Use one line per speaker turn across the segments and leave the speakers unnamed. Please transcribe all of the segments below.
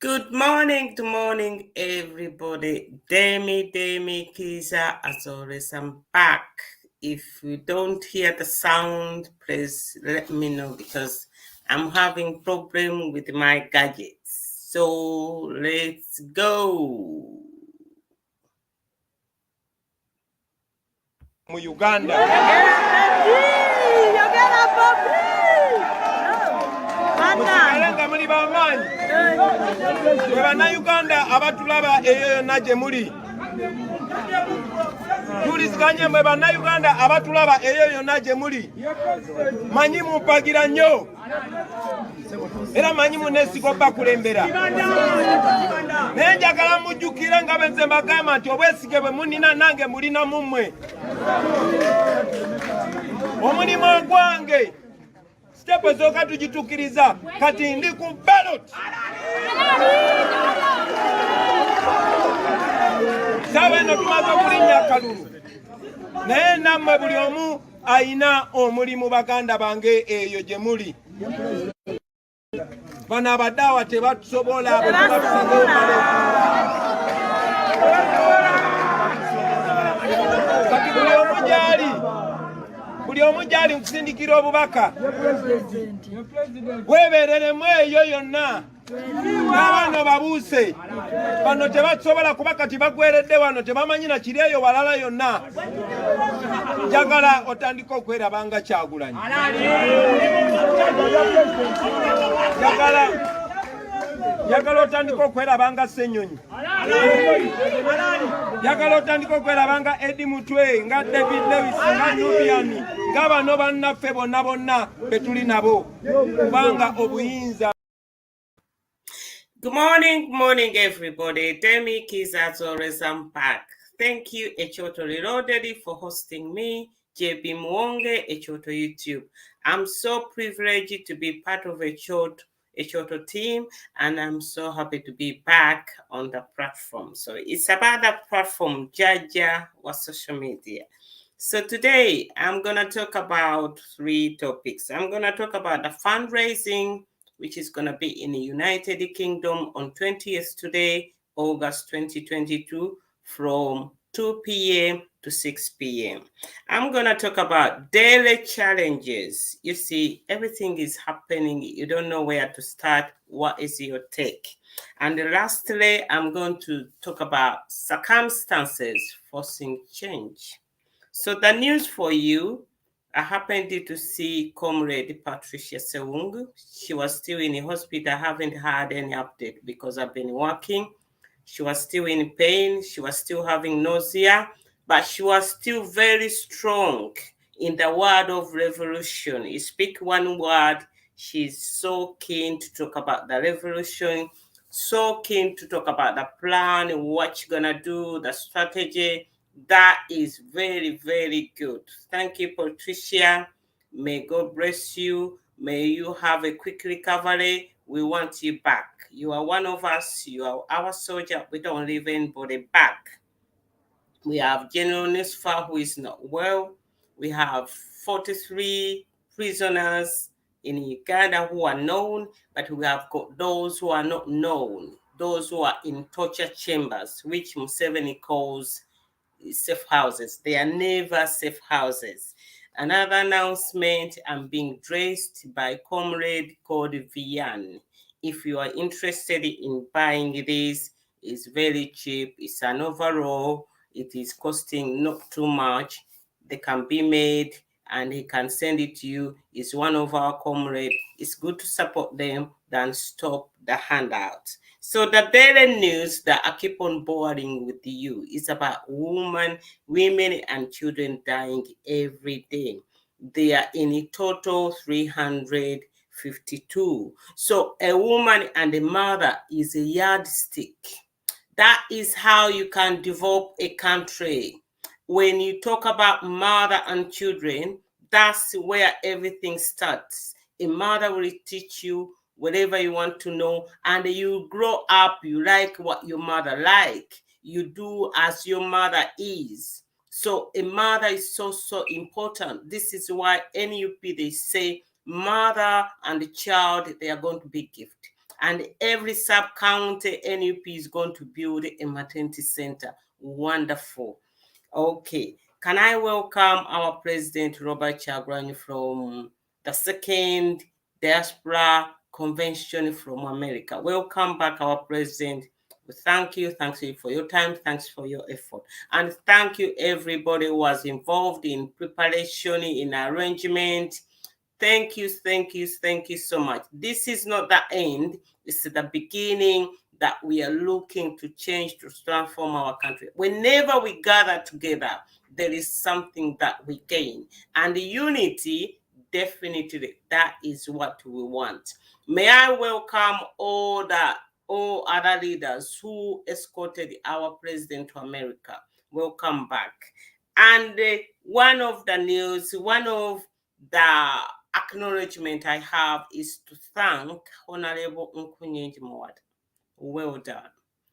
Good morning, everybody. Demi, Kiza, as always, I'm back. If you don't hear the sound, please let me know because I'm having problem with my gadgets. So let's go.
Mu Uganda. Mukigalenga muli bamaanyi bwe bannayuganda abatulaba eyo yonna gye muli tuliziganye mwe bannayuganda abatulaba eyo yonna gye muli manyi mumpagira nnyo era manyi muneesiga bakulembera naye njagala mujjukire nga benze mbagamba nti obwesige bwe munina nange mulina mummwe omulimu ogwange step ezooka tugitukiriza kati ndi ku ballot saawa eno tumaze okulinnya akalulu naye nammwe buli omu ayina omulimu baganda bange eyo gye muli bano abadaawa tebatusobola kati buli omu gyali nkusindikira obubaka weebereremu eyo yonna n'abaana babuuse bano tebatusobola kuba kati bagweredde wano tebamanyi na kiri eyo walala yonna njagala otandika okwerabanga Kyagulanyi njagala otandika okwerabanga Ssenyonyi njagala otandika okwerabanga Eddie Mutwe nga David Lewis nga Nubian nga bano bannaffe bonna be tuli nabo kubanga obuyinza.
Good morning, everybody. Demi Kiza, as always, I'm back. Thank you, Echoto Reloaded, for hosting me, JB Mwonge, Echoto YouTube. I'm so privileged to be part of Echoto team, and I'm so happy to be back on the platform. So it's about the platform, Jaja, or social media. So today, I'm going to talk about 3 topics. I'm going to talk about the fundraising, which is going to be in the United Kingdom on 20th today, August 2022, from 2 p.m. to 6 p.m. I'm going to talk about daily challenges. You see, everything is happening. You don't know where to start. What is your take? And lastly, I'm going to talk about circumstances forcing change. So the news for you, I happened to see Comrade Patricia Sewungu. She was still in the hospital. I haven't had any update because I've been working. She was still in pain. She was still having nausea, but she was still very strong in the word of revolution. You speak one word, she's so keen to talk about the revolution, so keen to talk about the plan, what you're gonna do, the strategy. That is very, very good. Thank you, Patricia. May God bless you. May you have a quick recovery. We want you back. You are one of us. You are our soldier. We don't leave anybody back. We have General Nisfa, who is not well. We have 43 prisoners in Uganda who are known, but we have got those who are not known, those who are in torture chambers, which Museveni calls safe houses. They are never safe houses. Another announcement, I'm being dressed by Comrade called Vian. If you are interested in buying this, it's very cheap. It's an overall. It is costing not too much. They can be made and he can send it to you. It's one of our comrades. It's good to support them than stop the handout. So the daily news that I keep on boring with you is about women and children dying every day. They are in a total 352. So a woman and a mother is a yardstick. That is how you can develop a country. When you talk about mother and children, that's where everything starts. A mother will teach you whatever you want to know, and you grow up, you like what your mother like. You do as your mother is. So a mother is so important. This is why NUP, they say mother and the child, they are going to be gift. And every sub-county NUP is going to build a maternity center. Wonderful. Okay. Can I welcome our President Robert Chagulanyi from the second Diaspora Convention from America? Welcome back, our President. Thank you. Thanks for your time. Thanks for your effort. And thank you, everybody who was involved in preparation, in arrangement. Thank you so much. This is not the end. It's the beginning that we are looking to change, to transform our country. Whenever we gather together, there is something that we gain. And the unity, definitely, that is what we want. May I welcome all other leaders who escorted our president to America. Welcome back. And one of the acknowledgement I have is to thank Honorable Nkunyenji Mwad. Well done.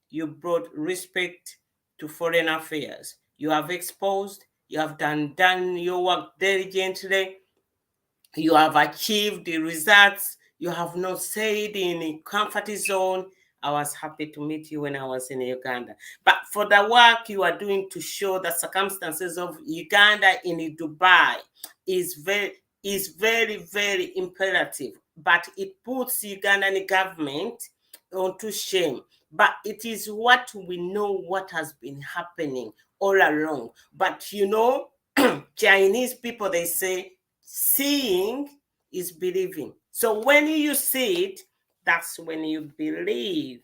You brought respect to foreign affairs. You have exposed, you have done your work diligently. You have achieved the results. You have not stayed in a comfort zone. I was happy to meet you when I was in Uganda. But for the work you are doing to show the circumstances of Uganda in Dubai is very, very imperative. But it puts Ugandan government onto shame. But it is what we know what has been happening all along. But you know, Chinese people, they say, seeing is believing. So when you see it, that's when you believe.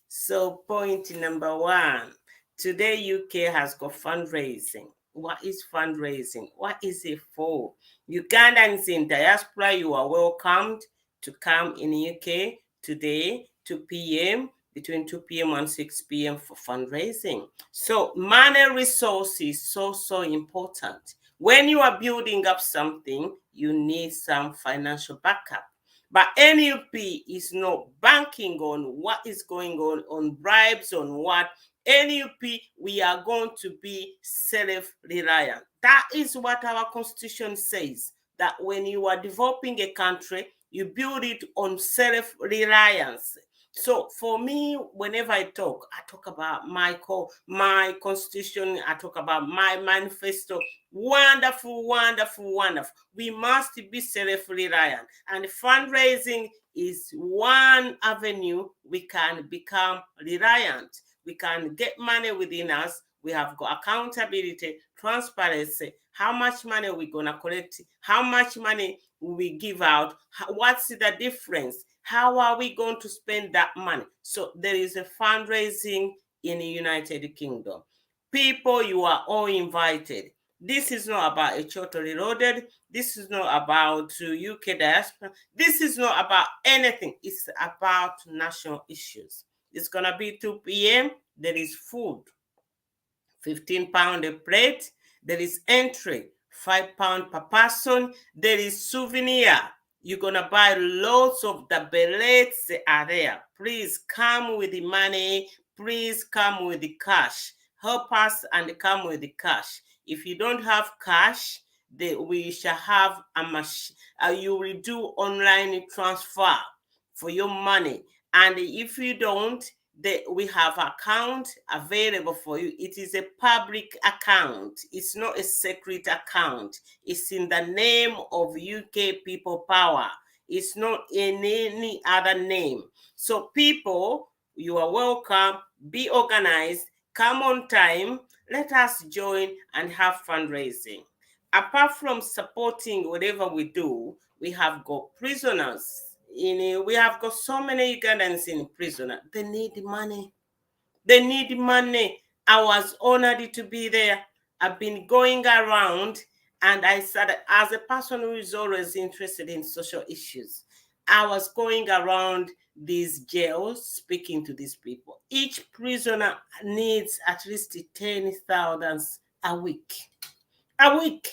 So point number one, today UK has got fundraising. What is fundraising? What is it for? Ugandans in diaspora, you are welcomed to come in UK today, 2 p.m., between 2 p.m. and 6 p.m. for fundraising. So money resources so important. When you are building up something, you need some financial backup. But NUP is not banking on what is going on bribes, on what. NUP, we are going to be self-reliant. That is what our constitution says, that when you are developing a country, you build it on self-reliance. So for me, whenever I talk about my constitution, I talk about my manifesto. Wonderful. We must be self-reliant. And fundraising is one avenue we can become reliant. We can get money within us. We have got accountability, transparency. How much money are we going to collect? How much money will we give out? What's the difference? How are we going to spend that money? So there is a fundraising in the United Kingdom. People, you are all invited. This is not about a totally loaded. This is not about UK diaspora. This is not about anything. It's about national issues. It's going to be 2 p.m. There is food, £15 a plate. There is entry, £5 per person. There is souvenir. You're going to buy lots of the billets are there. Please come with the money. Please come with the cash. Help us and come with the cash. If you don't have cash, we shall have a machine. You will do online transfer for your money. And if you don't, we have account available for you. It is a public account. It's not a secret account. It's in the name of UK People Power. It's not in any other name. So people, you are welcome. Be organized. Come on time. Let us join and have fundraising. Apart from supporting whatever we do, we have got prisoners. We have got so many Ugandans in prison. They need money. They need money. I was honored to be there. I've been going around, and I started as a person who is always interested in social issues. I was going around these jails speaking to these people. Each prisoner needs at least 10,000 a week. A week.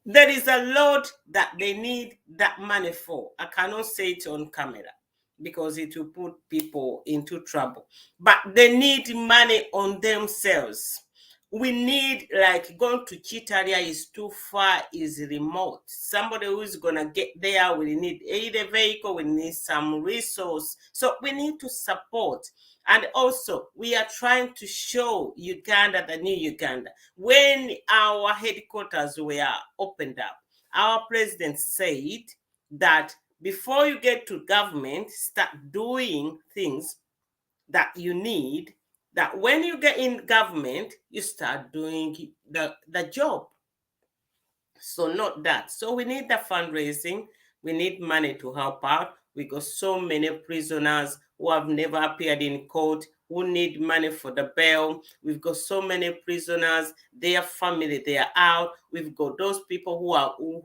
There is a lot that they need that money for. I cannot say it on camera because it will put people into trouble. But they need money on themselves. we need, like, going to Chitaria is too far, is remote. Somebody who is gonna get there will need either vehicle, we need some resource. So we need to support. And also, we are trying to show Uganda, the new Uganda. When our headquarters were opened up, our president said that before you get to government, start doing things that you need, that when you get in government, you start doing the job. So not that. So we need the fundraising. We need money to help out. We got so many prisoners who have never appeared in court, who need money for the bail. We've got so many prisoners, their family, they are out. We've got those people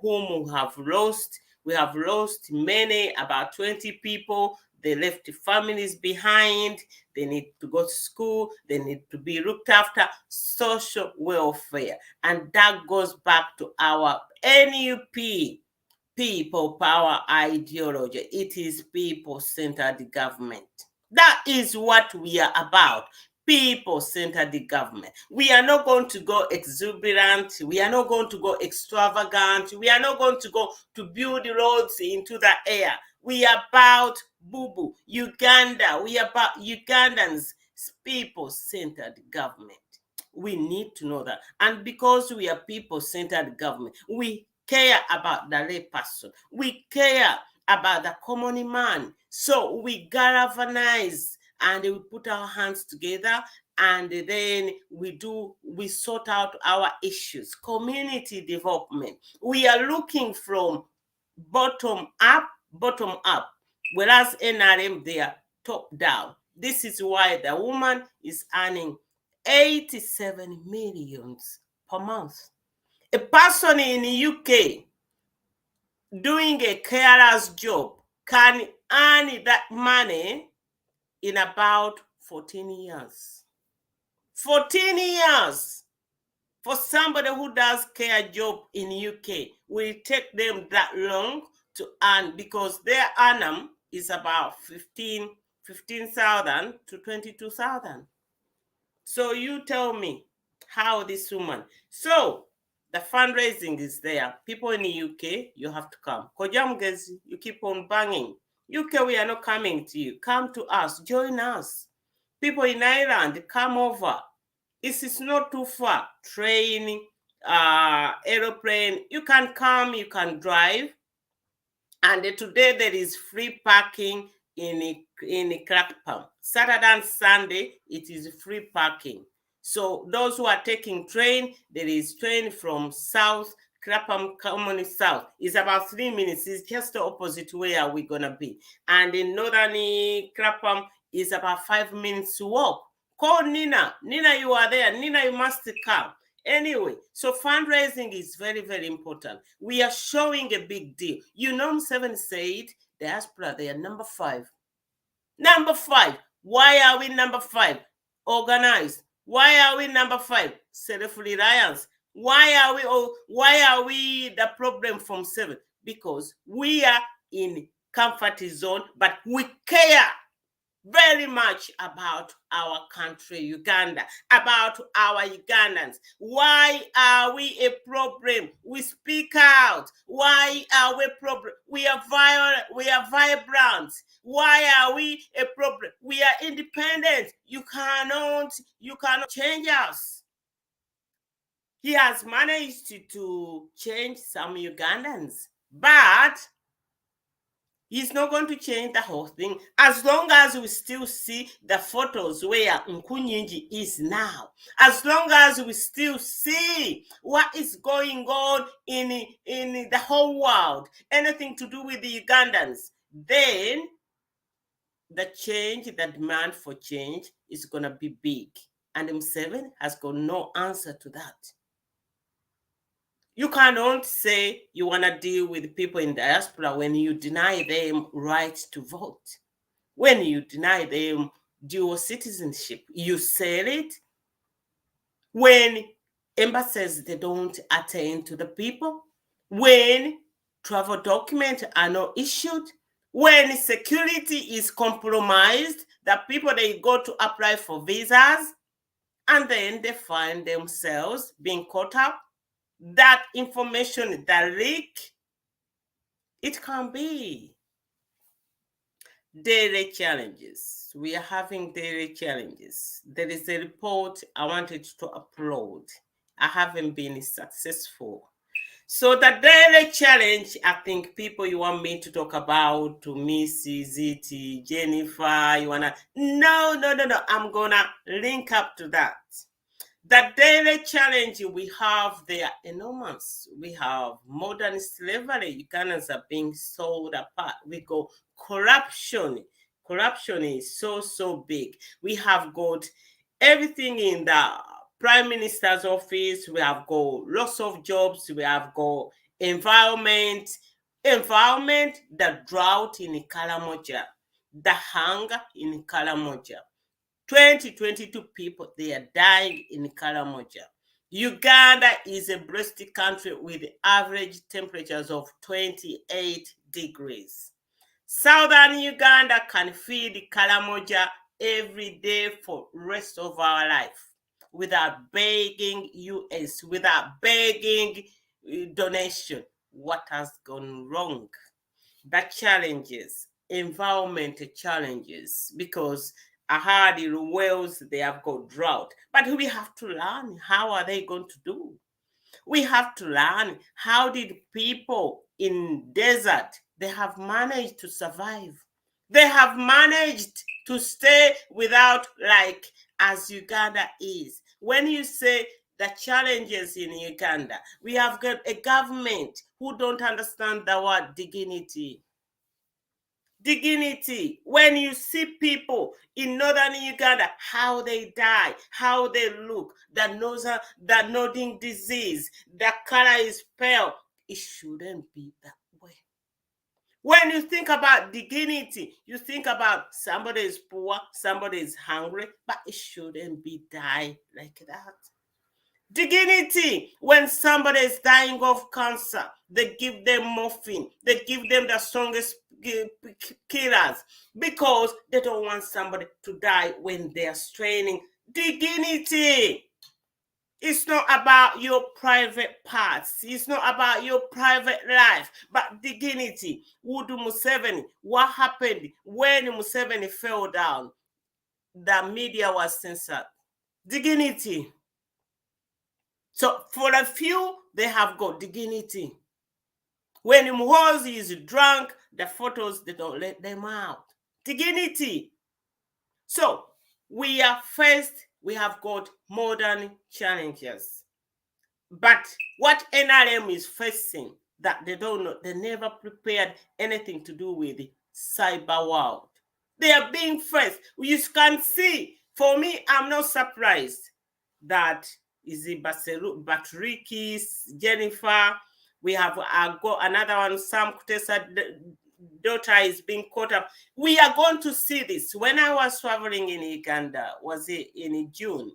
whom we have lost. We have lost many, about 20 people. They left families behind. They need to go to school. They need to be looked after. Social welfare. And that goes back to our NUP, people power ideology. It is people-centered government. That is what we are about. People-centered government. We are not going to go exuberant. We are not going to go extravagant. We are not going to go to build roads into the air. We are about boo-boo, Uganda. We are about Ugandans, people-centered government. We need to know that. And because we are people-centered government, we care about the lay person. We care about the common man. So we galvanize and we put our hands together, and then we sort out our issues. Community development. We are looking from bottom up, whereas NRM, they are top down. This is why the woman is earning 87 million per month. A person in the UK doing a carer's job can earn that money in about 14 years. 14 years for somebody who does care job in UK will take them that long to earn, because their annum is about 15,000 to 22,000. So you tell me how this woman. So the fundraising is there. People in the UK, you have to come. Kojamgezi, you keep on banging. UK, we are not coming to you. Come to us. Join us. People in Ireland, come over. This is not too far. Train, aeroplane. You can come, you can drive. And today there is free parking in Clapham. Saturday and Sunday, it is free parking. So those who are taking train, there is train from South, Clapham Common South. It's about 3 minutes. It's just the opposite where we're going to be. And in Northern Clapham, it's about 5 minutes to walk. Call Nina. Nina, you are there. Nina, you must come. Anyway, so fundraising is very, very important. We are showing a big deal. You know, Museveni said, diaspora, they are number 5. Number 5. Why are we number 5? Organized. Why are we number 5? Self-reliance. Why are we the problem from 7? Because we are in comfort zone, but we care very much about our country, Uganda, about our Ugandans. Why are we a problem? We speak out. Why are we a problem? We are violent. We are vibrant. Why are we a problem? We are independent. You cannot change us. He has managed to change some Ugandans, but he's not going to change the whole thing as long as we still see the photos where Nkunyinji is now. As long as we still see what is going on in the whole world, anything to do with the Ugandans, then the demand for change is going to be big. And Museveni has got no answer to that. You cannot say you want to deal with people in diaspora when you deny them rights to vote, when you deny them dual citizenship. You sell it. When embassies, they don't attend to the people, when travel documents are not issued, when security is compromised, the people, they go to apply for visas, and then they find themselves being caught up. That information that leak, it can be daily challenges. We are having daily challenges. There is a report I wanted to upload. I haven't been successful. So the daily challenge, I think people you want me to talk about, to Mrs. Ziti, Jennifer, you wanna, no, I'm gonna link up to that. The daily challenge we have, they are enormous. We have modern slavery. Ugandans are being sold apart. We go corruption. Corruption is so big. We have got everything in the Prime Minister's office. We have got lots of jobs. We have got environment, the drought in Kalamoja, the hunger in Kalamoja. 2022 people, they are dying in Karamoja. Uganda is a blessed country with average temperatures of 28 degrees. Southern Uganda can feed Karamoja every day for the rest of our life without begging US, without begging donation. What has gone wrong? The challenges, environment challenges, because I heard in Wales they have got drought, but we have to learn how are they going to do. We have to learn how did people in desert, they have managed to survive. They have managed to stay without, like as Uganda is. When you say the challenges in Uganda, we have got a government who don't understand the word dignity. Dignity. When you see people in northern Uganda, how they die, how they look, the nodding disease, the color is pale, it shouldn't be that way. When you think about dignity, you think about somebody is poor, somebody is hungry, but it shouldn't be die like that. Dignity. When somebody is dying of cancer, they give them morphine, they give them the strongest killers because they don't want somebody to die when they are straining. Dignity. It's not about your private parts. It's not about your private life, but dignity. Would Museveni, what happened when Museveni fell down? The media was censored. Dignity. So for a few, they have got dignity. When Muhoozi is drunk, the photos, they don't let them out. Dignity. So we are faced, we have got modern challenges. But what NRM is facing, that they don't know, they never prepared anything to do with the cyber world. They are being faced. You can see, for me, I'm not surprised that is it Batrikis, Jennifer, we have got another one, Sam Kutesa daughter is being caught up. We are going to see this. When I was traveling in Uganda, was it in June?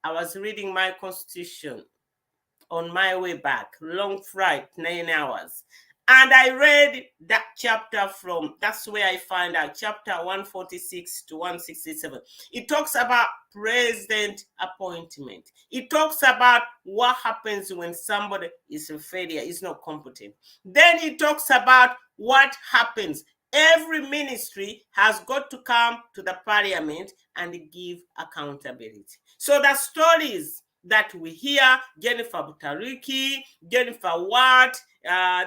I was reading my constitution on my way back, long flight, 9 hours. And I read that chapter from, that's where I find out, chapter 146 to 167. It talks about president appointment. It talks about what happens when somebody is a failure, is not competent. Then it talks about what happens. Every ministry has got to come to the parliament and give accountability. So the stories that we hear, Jennifer Butariki, Jennifer Watt,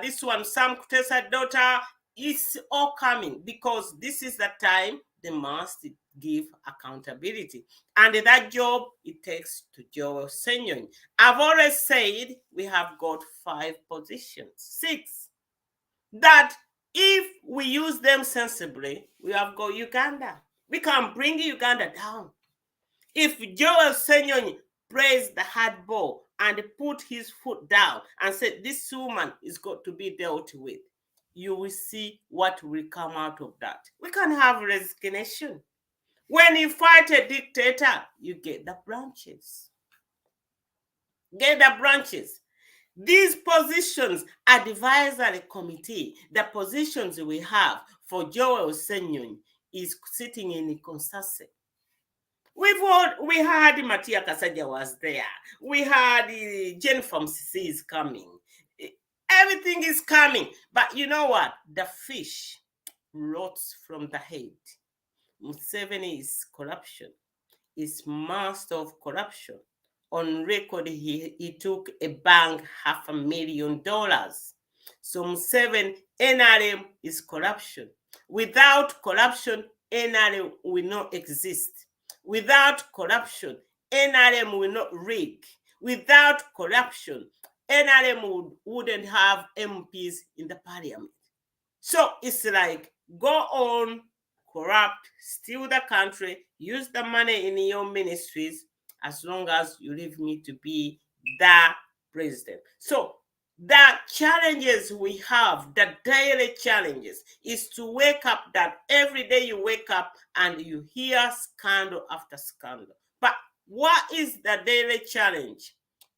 this one, Sam Kutesa daughter, it's all coming because this is the time they must give accountability. And that job, it takes to Joel Senyon. I've always said we have got 5 positions, 6, that if we use them sensibly, we have got Uganda. We can bring Uganda down. If Joel Senyon plays the hard ball and put his foot down and said, this woman is got to be dealt with, you will see what will come out of that. We can have resignation. When you fight a dictator, you get the branches. Get the branches. These positions, advisory committee, the positions we have for Joel Senyon is sitting in Konsase. We had Matia Kasaja was there. We had Jen from CC is coming. Everything is coming. But you know what? The fish rots from the head. Museveni is corruption. Is master of corruption. On record, he took a bank $500,000. So Museveni, NRM is corruption. Without corruption, NRM will not exist. Without corruption, NRM will not rig. Without corruption, NRM wouldn't have MPs in the parliament. So it's like, go on, corrupt, steal the country, use the money in your ministries, as long as you leave me to be the president. So the challenges we have, the daily challenges, is to wake up, that every day you wake up and you hear scandal after scandal. But what is the daily challenge?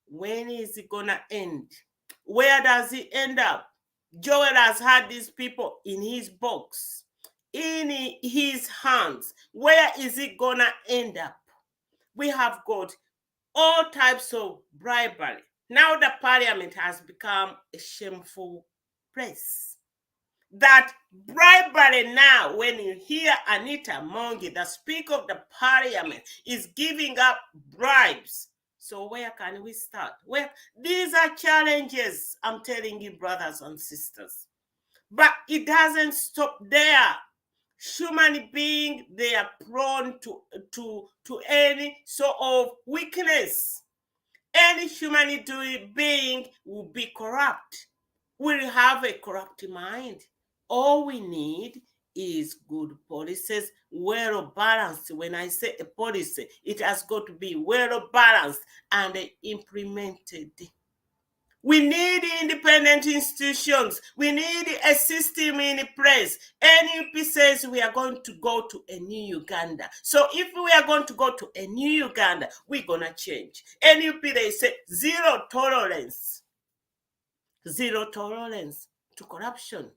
When is it gonna end? Where does it end up? Joel has had these people in his box, in his hands. Where is it gonna end up? We have got all types of bribery. Now the parliament has become a shameful place. That bribery now, when you hear Anita Mongi, the Speaker of the Parliament, is giving up bribes. So where can we start? Where these are challenges, I'm telling you, brothers and sisters. But it doesn't stop there. Human beings, they are prone to any sort of weakness. Any human being will be corrupt, will have a corrupt mind. All we need is good policies, well balanced. When I say a policy, it has got to be well balanced and implemented. We need independent institutions. We need a system in place. NUP says we are going to go to a new Uganda. So if we are going to go to a new Uganda, we're going to change. NUP, they say zero tolerance. Zero tolerance to corruption.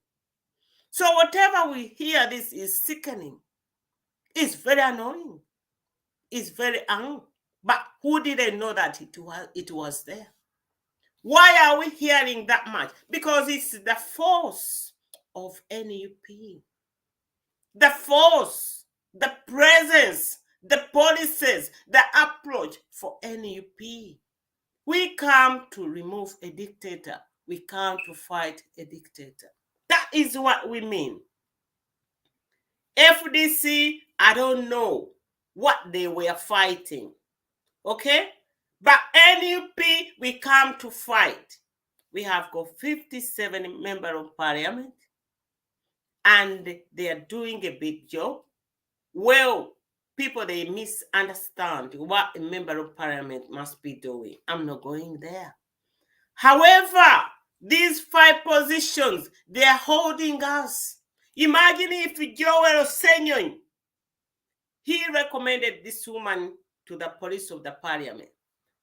So whatever we hear, this is sickening. It's very annoying. It's very angry. But who didn't know that it was there? Why are we hearing that much? Because it's the force of NUP. The force, the presence, the policies, the approach for NUP. We come to remove a dictator. We come to fight a dictator. That is what we mean. FDC, I don't know what they were fighting. Okay? But NUP, we come to fight. We have got 57 members of parliament, and they are doing a big job. Well, people, they misunderstand what a member of parliament must be doing. I'm not going there. However, these 5 positions, they are holding us. Imagine if Joel Osenyo, he recommended this woman to the police of the parliament.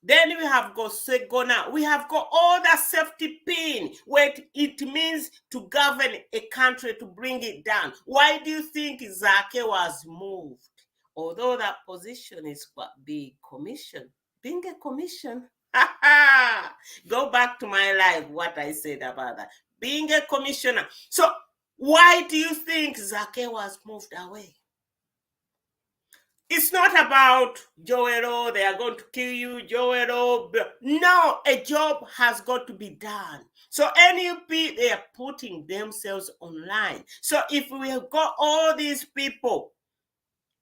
Then we have got Segona. We have got all the safety pin, where it means to govern a country, to bring it down. Why do you think Zake was moved? Although that position is quite big, commission. Being a commission. Go back to my life, what I said about that. Being a commissioner. So why do you think Zake was moved away? It's not about Joel, they are going to kill you, Joel. No, a job has got to be done. So NUP, they are putting themselves online. So if we have got all these people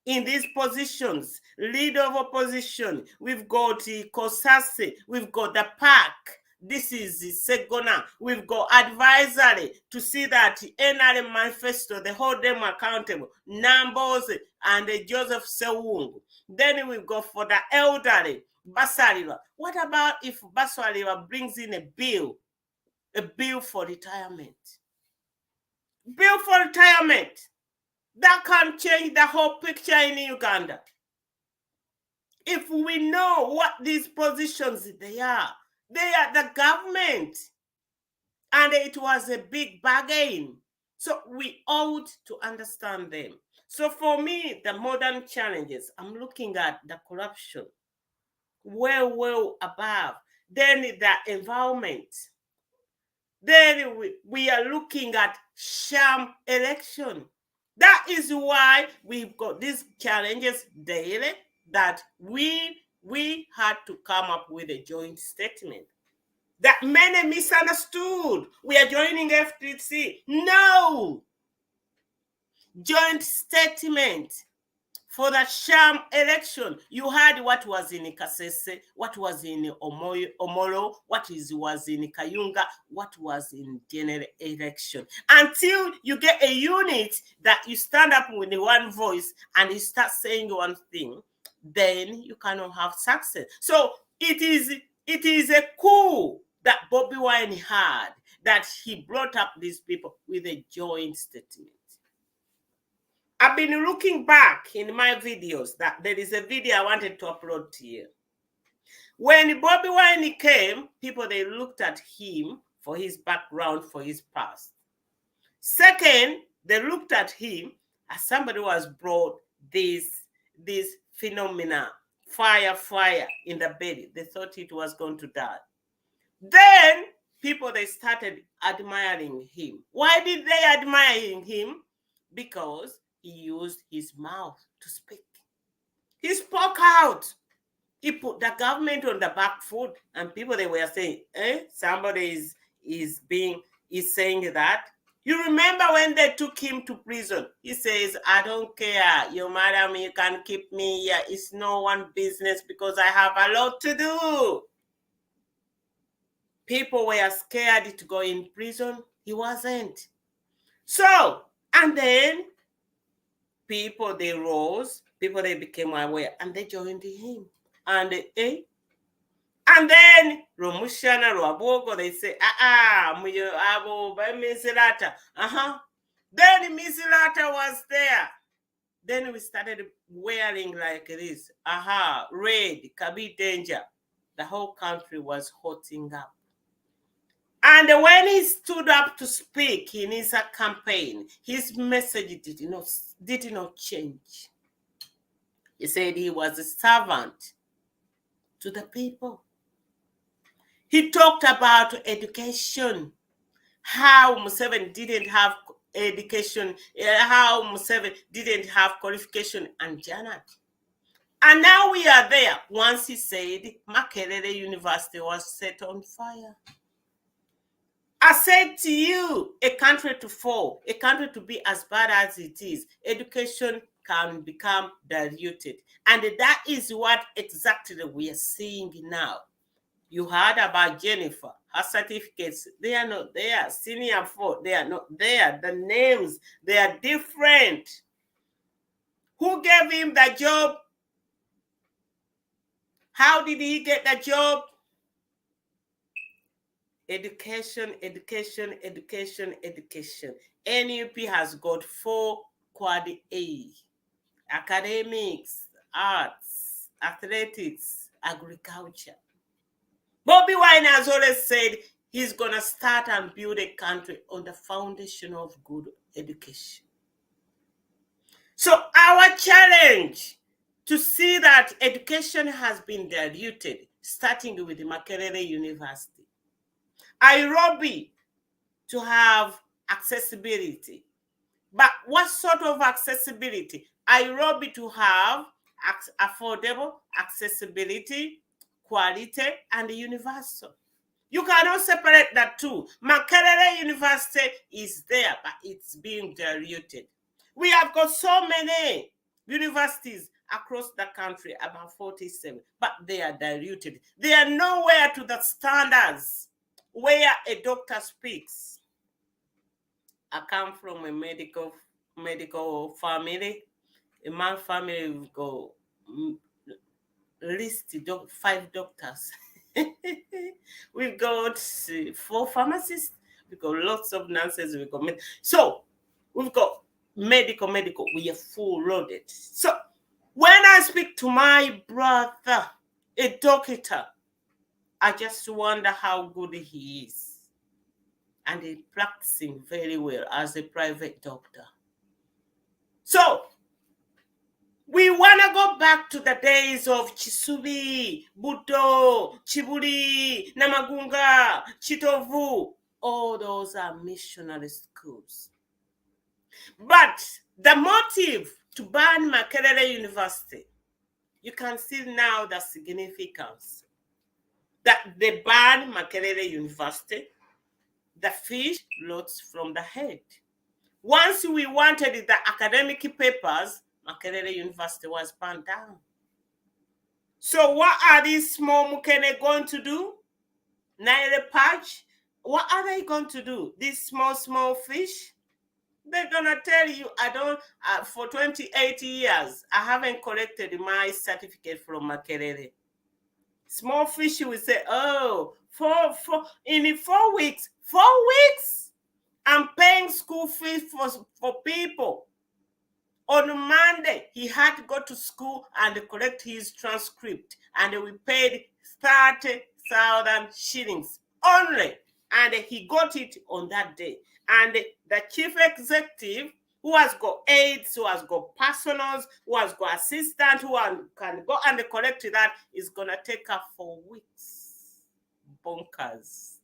in these positions, leader of opposition, we've got Kosase, we've got the PAC, this is Segona, we've got advisory to see that NRM manifesto, they hold them accountable, Numbers and Joseph Sewungu. Then we've got for the elderly, Basaliwa. What about if Basaliwa brings in a bill for retirement? Bill for retirement. That can change the whole picture in Uganda. If we know what these positions they are the government. And it was a big bargain. So we ought to understand them. So for me, the modern challenges, I'm looking at the corruption well above. Then the environment. Then we are looking at sham election. That is why we've got these challenges daily that we had to come up with a joint statement that many misunderstood. We are joining FTC. No! Joint statement for the sham election. You heard what was in Kasese, what was in Omoro, what was in Kayunga, what was in general election. Until you get a unit that you stand up with one voice and you start saying one thing, then you cannot have success. So it is a coup that Bobby Wine had, that he brought up these people with a joint statement. I've been looking back in my videos that there is a video I wanted to upload to you. When Bobby Wine came, people, they looked at him for his background, for his past. Second, they looked at him as somebody who has brought this phenomena, fire in the belly. They thought it was going to die. Then people, they started admiring him. Why did they admire him? Because he used his mouth to speak. He spoke out. He put the government on the back foot, and people, they were saying, somebody is saying that. You remember when they took him to prison? He says, I don't care. You madam, you can keep me here. It's no one business because I have a lot to do. People were scared to go in prison. He wasn't. So, and then people, they rose, people, they became aware, and they joined him. And then Romushana, Roabogo, they say, Misilata. Then Misilata was there. Then we started wearing like this. Red, Kabi danger. The whole country was hotting up. And when he stood up to speak in his campaign, his message did not change. He said he was a servant to the people. He talked about education, how Museveni didn't have education, how Museveni didn't have qualification, and Janet. And now we are there. Once he said Makerere University was set on fire. I said to you, a country to fall, a country to be as bad as it is, education can become diluted. And that is what exactly we are seeing now. You heard about Jennifer, her certificates, they are not there. Senior 4, they are not there. The names, they are different. Who gave him the job? How did he get the job? Education. NUP has got 4 quad A: academics, arts, athletics, agriculture. Bobby Wine has always said he's going to start and build a country on the foundation of good education. So our challenge to see that education has been diluted, starting with Makerere University. Nairobi to have accessibility. But what sort of accessibility? Nairobi to have affordable accessibility, quality, and universal. You cannot separate that two. Makerere University is there, but it's being diluted. We have got so many universities across the country, about 47, but they are diluted. They are nowhere to the standards where a doctor speaks. I come from a medical family. In my family, we've got at least 5 doctors. We've got 4 pharmacists. We've got lots of nurses. We've got so we've got medical. We are full loaded. So when I speak to my brother, a doctor, I just wonder how good he is. and he's practicing very well as a private doctor. So we want to go back to the days of Chisubi, Buto, Chibuli, Namagunga, Chitovu. All those are missionary schools. But the motive to ban Makerere University, you can see now the significance. That they banned Makerere University, the fish floats from the head. Once we wanted the academic papers, Makerere University was banned down. So what are these small Mukene going to do? Naire Patch, what are they going to do? These small fish? They're gonna tell you, I don't, for 28 years, I haven't collected my certificate from Makerere. Small fish will say, oh, in 4 weeks, 4 weeks, I'm paying school fees for people. On Monday, he had to go to school and collect his transcript, and we paid 30,000 shillings only, and he got it on that day. And the chief executive, who has got aides, who has got personals, who has got assistant, who can go and collect that, is going to take her 4 weeks. Bonkers.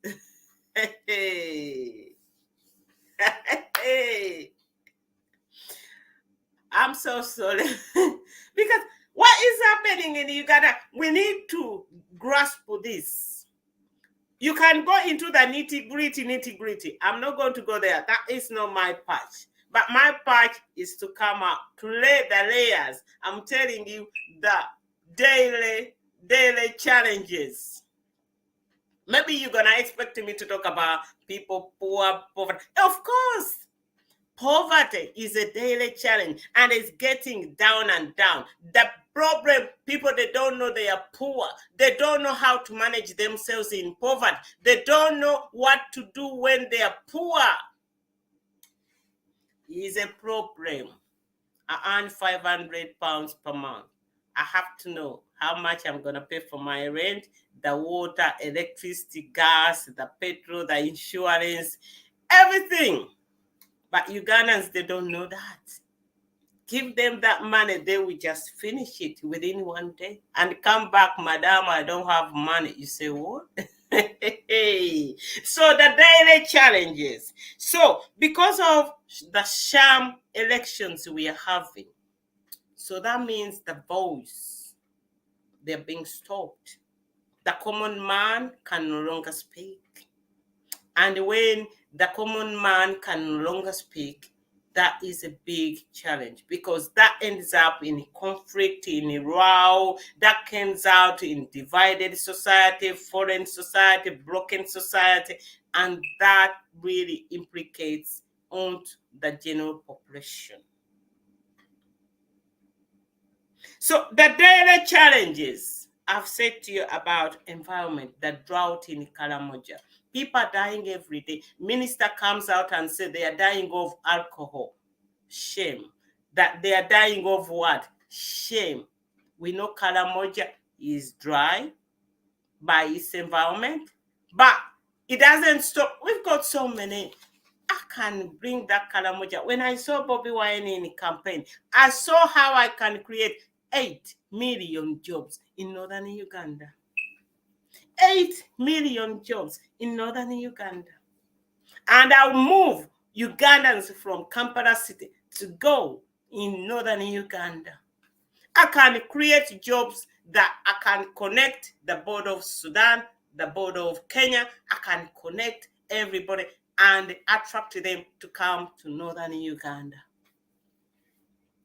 I'm so sorry. Because what is happening in Uganda, we need to grasp this. You can go into the nitty-gritty. I'm not going to go there. That is not my patch. But my patch is to come out, to lay the layers. I'm telling you the daily challenges. Maybe you're going to expect me to talk about people poor, poverty. Of course. Poverty is a daily challenge, and it's getting down and down. The problem, people, they don't know they are poor. They don't know how to manage themselves in poverty. They don't know what to do when they are poor. It's a problem. I earn £500 per month. I have to know how much I'm going to pay for my rent, the water, electricity, gas, the petrol, the insurance, everything. But Ugandans, they don't know that. Give them that money, they will just finish it within 1 day and come back, madam, I don't have money. You say, what? So the daily challenges. So because of the sham elections we are having, so that means the voice, they're being stopped. The common man can no longer speak. And when the common man can no longer speak, that is a big challenge, because that ends up in conflict, in a row, that ends out in divided society, foreign society, broken society, and that really implicates on the general population. So the daily challenges, I've said to you about environment, the drought in Karamoja. People are dying every day. Minister comes out and says they are dying of alcohol. Shame. That they are dying of what? Shame. We know Karamoja is dry by its environment, but it doesn't stop. We've got so many. I can bring that Karamoja. When I saw Bobby Wine in the campaign, I saw how I can create 8 million jobs in northern Uganda. 8 million jobs in northern Uganda. And I'll move Ugandans from Kampala City to go in northern Uganda. I can create jobs that I can connect the border of Sudan, the border of Kenya. I can connect everybody and attract them to come to northern Uganda.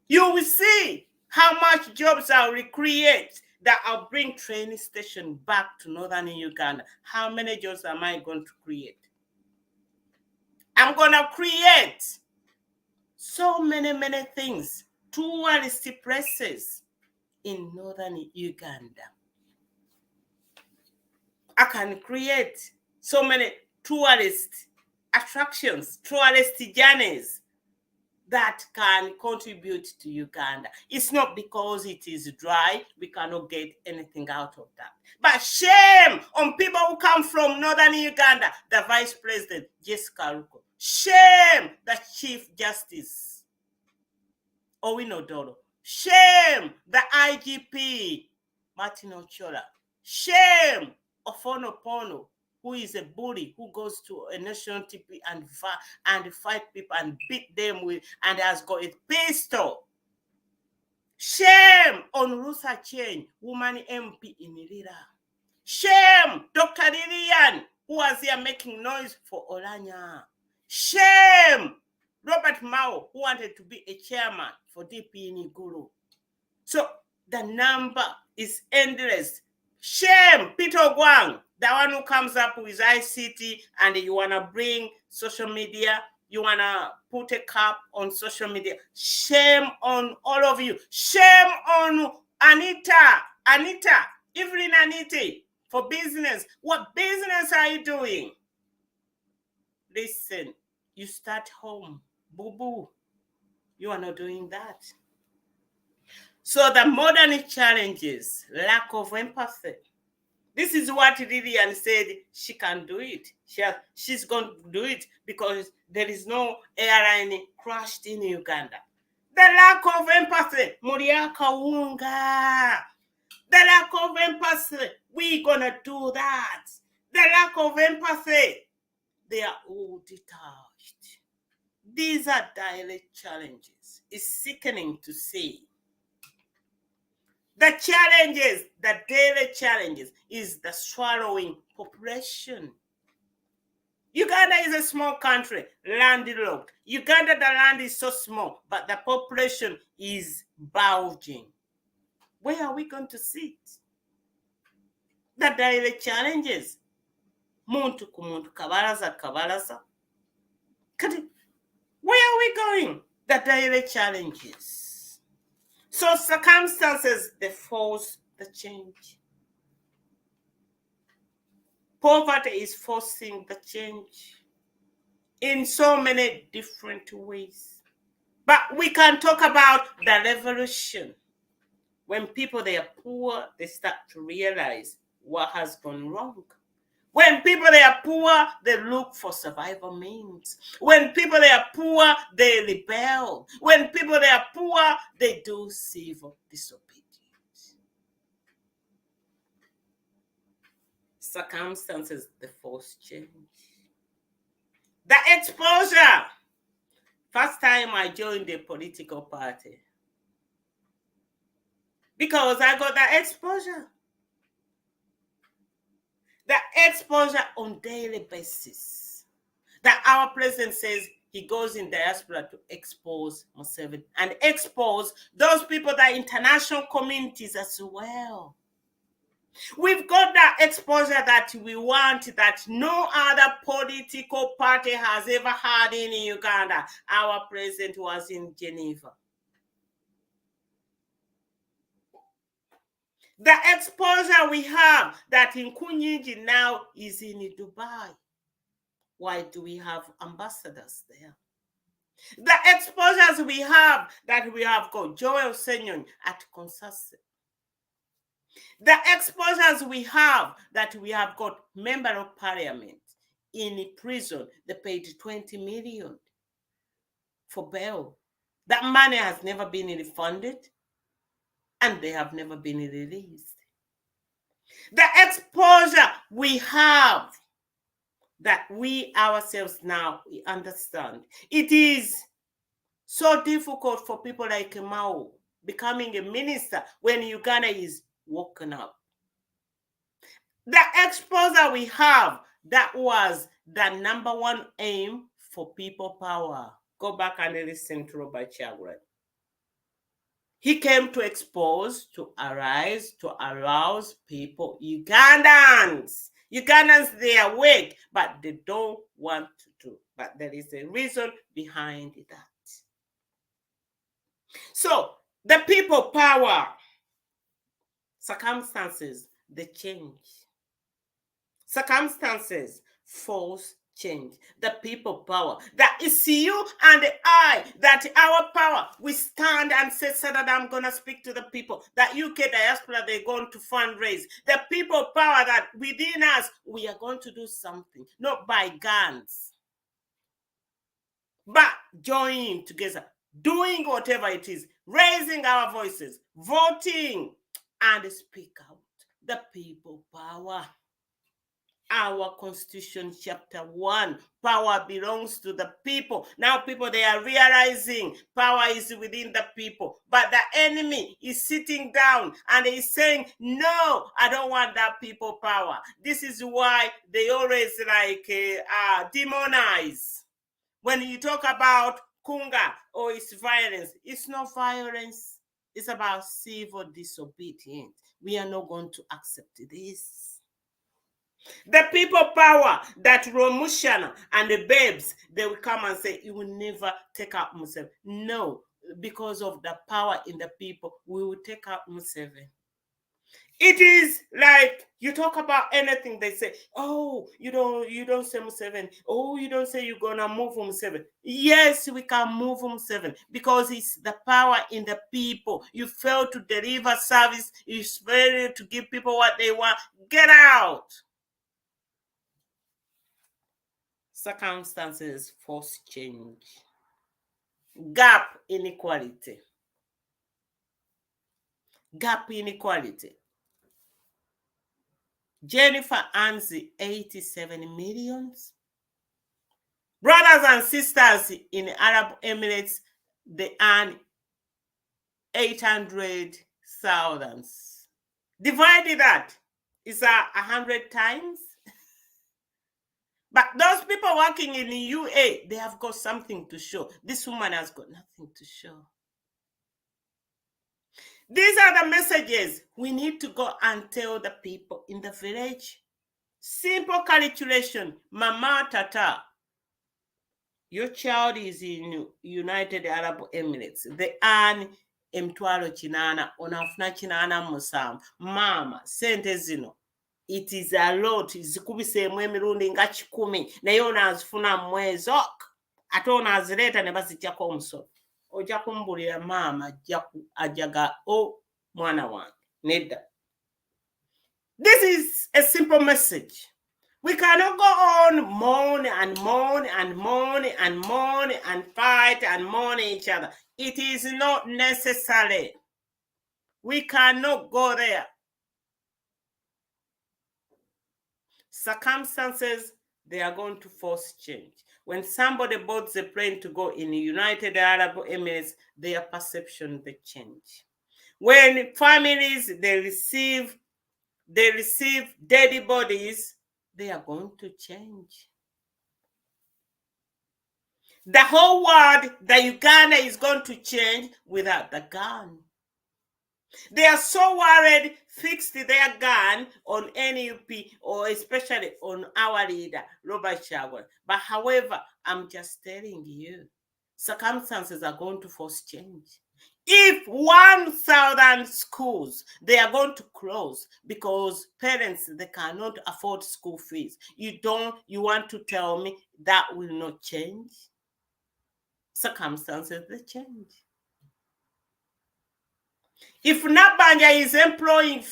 You will see how much jobs I will create that I'll bring training station back to northern Uganda. How many jobs am I going to create? I'm going to create so many things, tourist places in northern Uganda. I can create so many tourist attractions, tourist journeys that can contribute to Uganda. It's not because it is dry, we cannot get anything out of that. But shame on people who come from northern Uganda, the Vice President, Jessica Ruko. Shame the Chief Justice, Owino Dolo. Shame the IGP, Martin Ochola. Shame Ofono Pono, who is a bully, who goes to a national TP and fight people and beat them with, and has got a pistol. Shame on Rusa Chen, woman MP in Lira. Shame Dr. Lillian, who was here making noise for Olanya. Shame Robert Mao, who wanted to be a chairman for DP in Igulu. So the number is endless. Shame Peter Gwang, the one who comes up with ICT and you want to bring social media, you want to put a cap on social media. Shame on all of you. Shame on Anita, Evelyn Anita, for business. What business are you doing? Listen, you start home. Boo-boo. You are not doing that. So the modern challenges, lack of empathy. This is what Lillian said she can do it. She's going to do it because there is no airline crashed in Uganda. The lack of empathy, Muriaka Wunga. The lack of empathy, we're going to do that. The lack of empathy, they are all detached. These are direct challenges. It's sickening to see. The challenges, the daily challenges, is the swallowing population. Uganda is a small country, landlocked. Uganda, the land is so small, but the population is bulging. Where are we going to sit? The daily challenges. Muntu ku muntu, kabalaza. Where are we going? The daily challenges. So circumstances, they force the change. Poverty is forcing the change in so many different ways. But we can talk about the revolution. When people, they are poor, they start to realize what has gone wrong. When people, they are poor, they look for survival means. When people, they are poor, they rebel. When people, they are poor, they do civil disobedience. Circumstances, they force change. The exposure. First time I joined a political party, because I got the exposure. The exposure on daily basis. That our president says he goes in diaspora to expose Museveni and expose those people, the international communities as well. We've got that exposure that we want, that no other political party has ever had in Uganda. Our president was in Geneva. The exposure we have that Nkunyinji now is in Dubai. Why do we have ambassadors there? The exposures we have that we have got Joel Senyon at Consase. The exposures we have that we have got member of parliament in prison, they paid 20 million for bail. That money has never been refunded and they have never been released. The exposure we have that we ourselves now we understand. It is so difficult for people like Mao becoming a minister when Uganda is woken up. The exposure we have, that was the number one aim for people power. Go back and listen to Robert Chagrin. He came to expose, to arise, to arouse people, Ugandans. Ugandans, they are awake, but they don't want to do. But there is a reason behind that. So, the people power, circumstances, they change. Circumstances force change. The people power. That is you and I. That our power. We stand and say, Saturday, I'm going to speak to the people. That UK diaspora, they're going to fundraise. The people power that within us, we are going to do something. Not by guns. But joining together. Doing whatever it is. Raising our voices. Voting. And speak out. The people power. Our Constitution, chapter 1, power belongs to the people. Now people, they are realizing power is within the people. But the enemy is sitting down and he's saying, no, I don't want that people power. This is why they always demonize. When you talk about kunga or it's violence, it's not violence. It's about civil disobedience. We are not going to accept this. The people power that Romushana and the babes, they will come and say, you will never take out Museveni. No, because of the power in the people, we will take out Museveni. It is like you talk about anything, they say, oh, you don't say Museveni. Oh, you don't say you're gonna move Museveni. Yes, we can move Museveni because it's the power in the people. You fail to deliver service, you fail to give people what they want. Get out. Circumstances force change. Gap inequality. Gap inequality. Jennifer earns 87 million. Brothers and sisters in Arab Emirates, they earn 800,000. Divided that is 100 times. But those people working in the UA, they have got something to show. This woman has got nothing to show. These are the messages we need to go and tell the people in the village. Simple calculation. Mama Tata, your child is in United Arab Emirates. They earn emitwalo kinana, onafuna kinana musanvu. Mama, sente zino. It is a lot. Zikubiseemu emirundi nga 10 naye onaazifuna mu mwezi ok. Ate onaazireeta ne baziggyako omusolo. Ojja kumbulira maama ajaga mwana wange nedda. This is a simple message. We cannot go on moan and moan and moan and moan and fight and moan each other. It is not necessary. We cannot go there. Circumstances, they are going to force change. When somebody boards a plane to go in the United Arab Emirates, their perception, they change. When families, they receive dead bodies, they are going to change. The whole world, the Uganda is going to change without the gun. They are so worried, fixed their gun on NUP or especially on our leader, Robert Chagwa. But however, I'm just telling you, circumstances are going to force change. If 1,000 schools, they are going to close because parents, they cannot afford school fees. You want to tell me that will not change? Circumstances, they change. If Nabanja is employing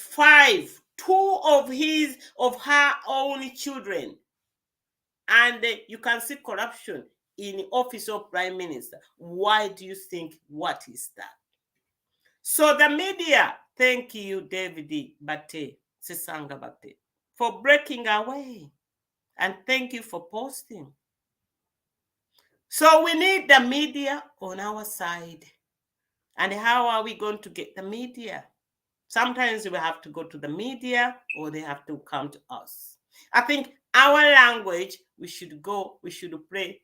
2 of her own children, and you can see corruption in the office of Prime Minister, why do you think, what is that? So the media, thank you, David Bate, Sisanga Bate, for breaking away. And thank you for posting. So we need the media on our side. And how are we going to get the media? Sometimes we have to go to the media or they have to come to us. I think our language, we should play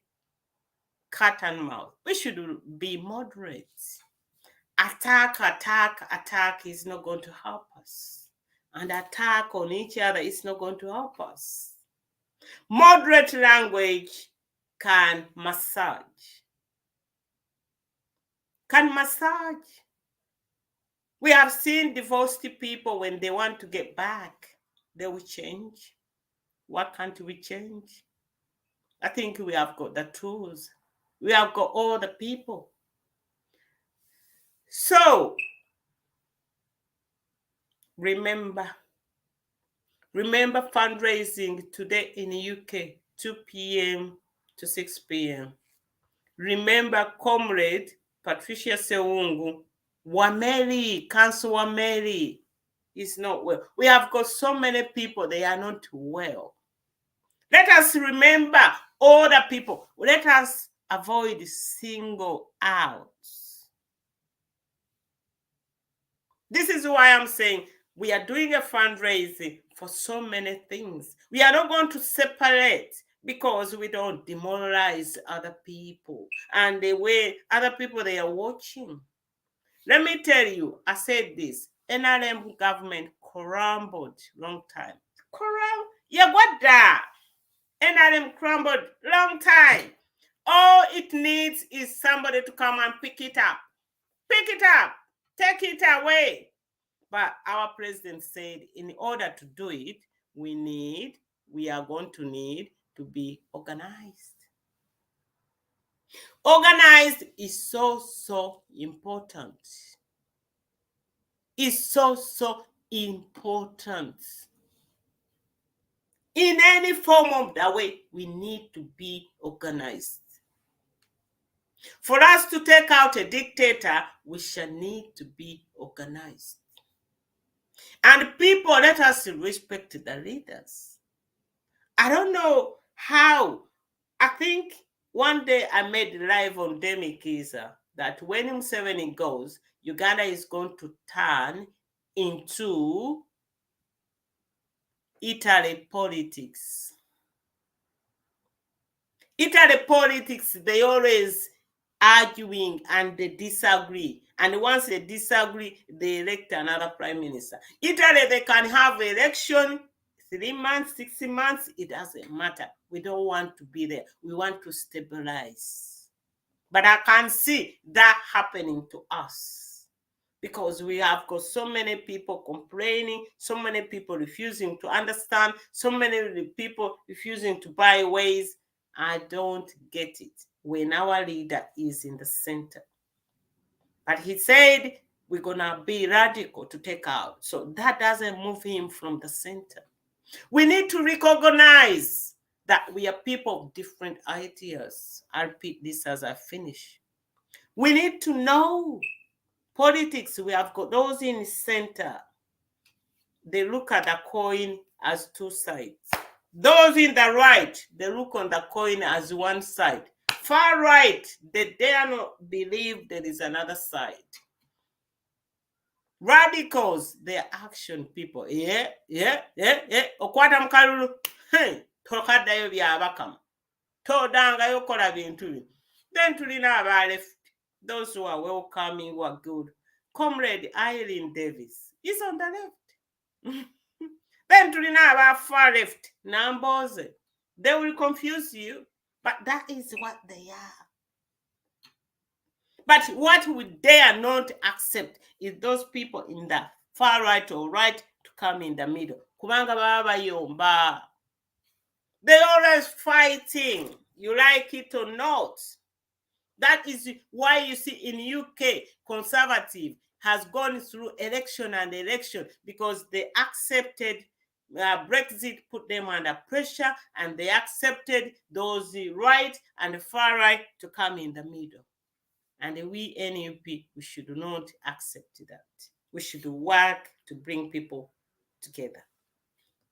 cat and mouse. We should be moderate. Attack is not going to help us. And attack on each other is not going to help us. Moderate language can massage. We have seen divorced people when they want to get back, they will change. What can't we change? I think we have got the tools. We have got all the people. So, remember fundraising today in the UK, 2 p.m. to 6 p.m. Remember Comrade Patricia Sewungu, Wameli, Council Wameli is not well. We have got so many people, they are not well. Let us remember all the people. Let us avoid single outs. This is why I'm saying we are doing a fundraising for so many things. We are not going to separate because we don't demoralize other people and the way other people they are watching. Let me tell you, I said this, NRM government crumbled long time. Yeah, what that? NRM crumbled long time. All it needs is somebody to come and pick it up. Pick it up. Take it away. But our president said in order to do it, we are going to need to be organized. Organized is so important. It's so important. In any form of the way, we need to be organized. For us to take out a dictator, we shall need to be organized. And people, let us respect the leaders. I don't know how. I think one day I made live on Demi Kiza that when Museveni goes, Uganda is going to turn into Italy politics. Italy politics, they always arguing and they disagree. And once they disagree, they elect another prime minister. Italy, they can have election 3 months, 6 months, it doesn't matter. We don't want to be there. We want to stabilize. But I can see that happening to us because we have got so many people complaining, so many people refusing to understand, so many people refusing to buy ways. I don't get it when our leader is in the center. But he said we're going to be radical to take out. So that doesn't move him from the center. We need to recognize that we are people of different ideas. I'll repeat this as I finish. We need to know politics. We have got those in the center. They look at the coin as two sides. Those in the right, they look on the coin as one side. Far right, they dare not believe there is another side. Radicals, they're action people. Yeah. Okwata mkalulu. Hey, tokaddayo byabakamu. Todangayo kola bintu. Then tulina aba left. Those who are welcoming, who are good. Comrade Eileen Davis is on the left. Then tulina aba far left. Namboze. They will confuse you, but that is what they are. But what we dare not accept is those people in the far right or right to come in the middle. Kubanga baba yomba. They always fighting. You like it or not. That is why you see in UK, Conservative has gone through election and election because they accepted Brexit put them under pressure and they accepted those right and far right to come in the middle. And we NUP, we should not accept that. We should work to bring people together.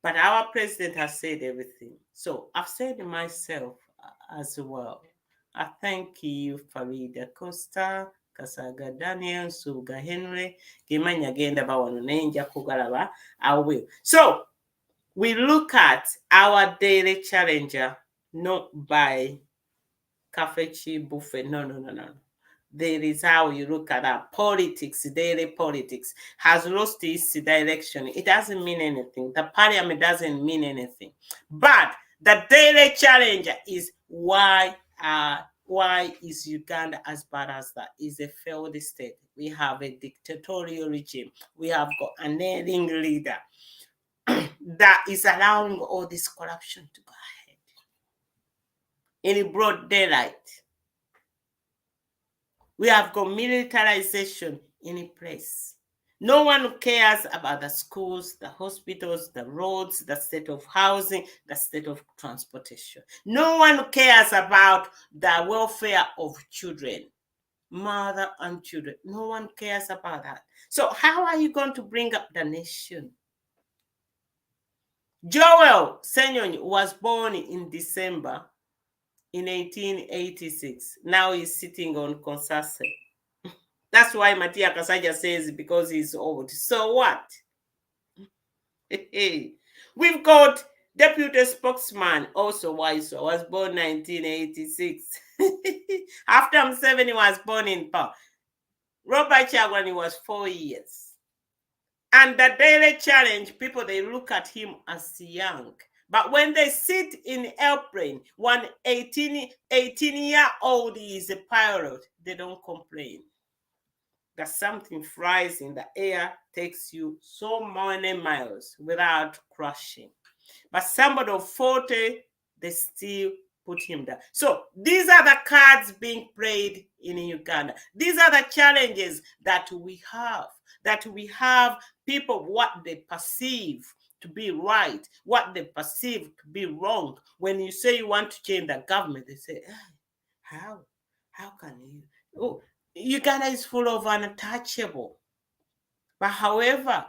But our president has said everything. So I've said myself as well. I thank you, Farida Costa, Kasaga Daniel, Suga Henry, Gimanya Genda Bawano Nenja Kugalaba. I will. So we look at our daily challenger, not by Kafechi Buffet. No. There is how you look at our politics, daily politics, has lost its direction. It doesn't mean anything. The parliament doesn't mean anything. But the daily challenge is why is Uganda as bad as that? It's a failed state. We have a dictatorial regime. We have got an erring leader that is allowing all this corruption to go ahead. in broad daylight. We have got militarization in place. No one cares about the schools, the hospitals, the roads, the state of housing, the state of transportation. No one cares about the welfare of children, mother and children. No one cares about that. So how are you going to bring up the nation? Joel Senyonyi was born in December in 1886. Now he's sitting on Consase. That's why Matia Kasaja says because he's old. So what? We've got deputy spokesman also Waiso was born 1986. After Museveni was born in power. Robert Chagwani was 4 years. And the daily challenge, people, they look at him as young. But when they sit in airplane, one 18-year-old is a pilot, they don't complain. That something flies in the air, takes you so many miles without crashing. But somebody of 40, they still put him down. So these are the cards being played in Uganda. These are the challenges that we have. That we have people, what they perceive to be right, what they perceive to be wrong. When you say you want to change the government, they say, how? How can you? Oh, Uganda is full of untouchable. But however,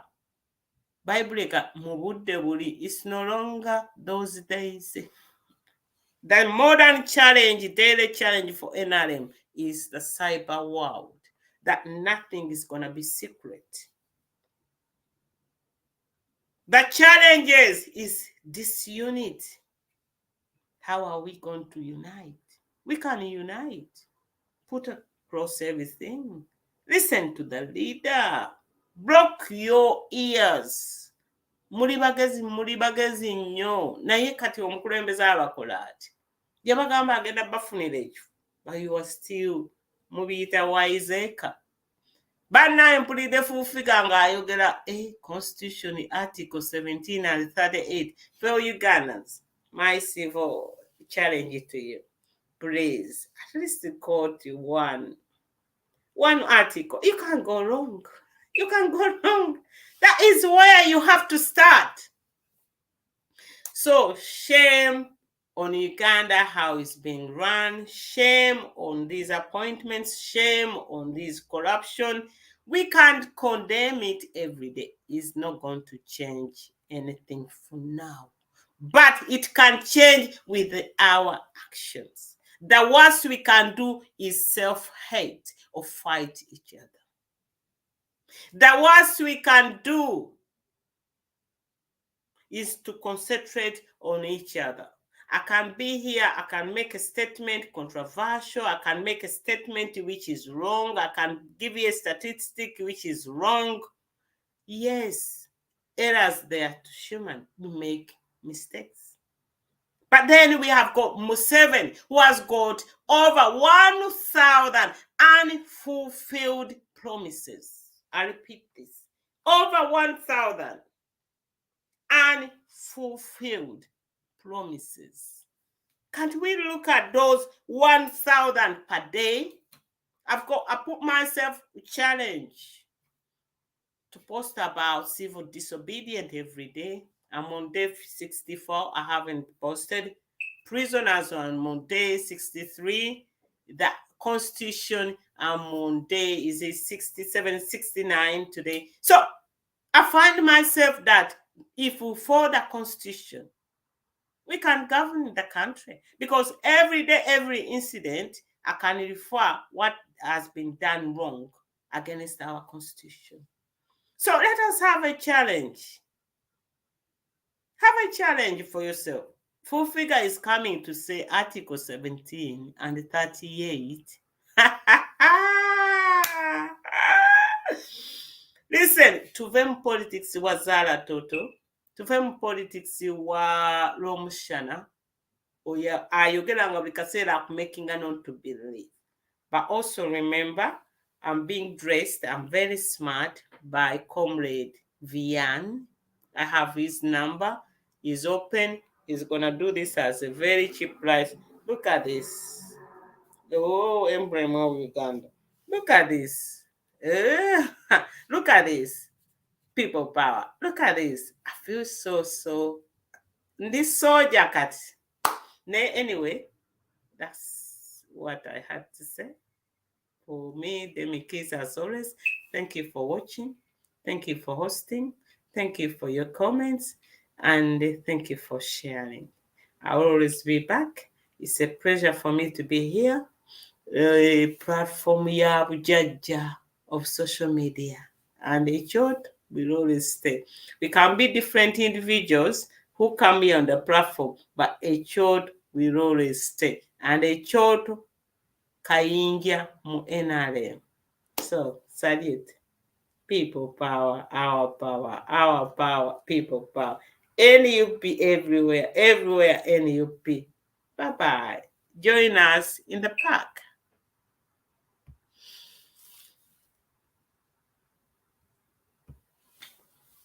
Bible it's no longer those days. The modern challenge, daily challenge for NRM is the cyber world. That nothing is going to be secret. The challenge is disunity. How are we going to unite? We can unite. Put across everything. Listen to the leader. Block your ears. Muri bagezi nnyo. Naye kati omukulembeze abakola ati. Yabagamba agenda bafunira ekyo. But you are still mubiyita wiseeka. Bannaye mpulidde Fuufiga ng'ayogera Constitution Article 17 and 38. For Ugandans, my civil challenge to you. Please, at least quote one article. You can't go wrong. You can go wrong. That is where you have to start. So shame on Uganda, how it's being run. Shame on these appointments. Shame on this corruption. We can't condemn it every day. It's not going to change anything for now. But it can change with our actions. The worst we can do is self-hate or fight each other. The worst we can do is to concentrate on each other. I can be here, I can make a statement controversial, I can make a statement which is wrong, I can give you a statistic which is wrong. Yes, errors there to human, we make mistakes. But then we have got Museveni, who has got over 1,000 unfulfilled promises. I repeat this. Over 1,000 unfulfilled promises. Can't we look at those 1,000 per day? I put myself a challenge to post about civil disobedience every day. I'm on day 64. I haven't posted. Prisoners are on day 63. The Constitution, I'm on day, is it 67, 69 today? So I find myself that if we follow the Constitution, we can govern the country. Because every day, every incident, I can refer what has been done wrong against our Constitution. So let us have a challenge. Have a challenge for yourself. Full-Figure is coming to say Article 17 and 38. Listen, tuvemu politics wa Zara Toto, tuvemu politics wa Romushana, ayogera nga buli kaseera making a non to believe. But also remember, I'm being dressed, I'm very smart by Comrade Vian. I have his number, he's open, he's gonna do this as a very cheap price. Look at this. The whole emblem of Uganda. Look at this. Look at this. People power. Look at this. I feel so. This soldier cat. Anyway, that's what I had to say. For me, Demi Kiss, as always, thank you for watching. Thank you for hosting. Thank you for your comments. And thank you for sharing. I'll always be back. It's a pleasure for me to be here. A platform ya bujaja of social media. And a short will always stay. We can be different individuals who can be on the platform, but a short will always stay. And a short kayinja mu NRM. So, salute. People power, our power, people power. NUP everywhere, NUP. Bye-bye. Join us in the park.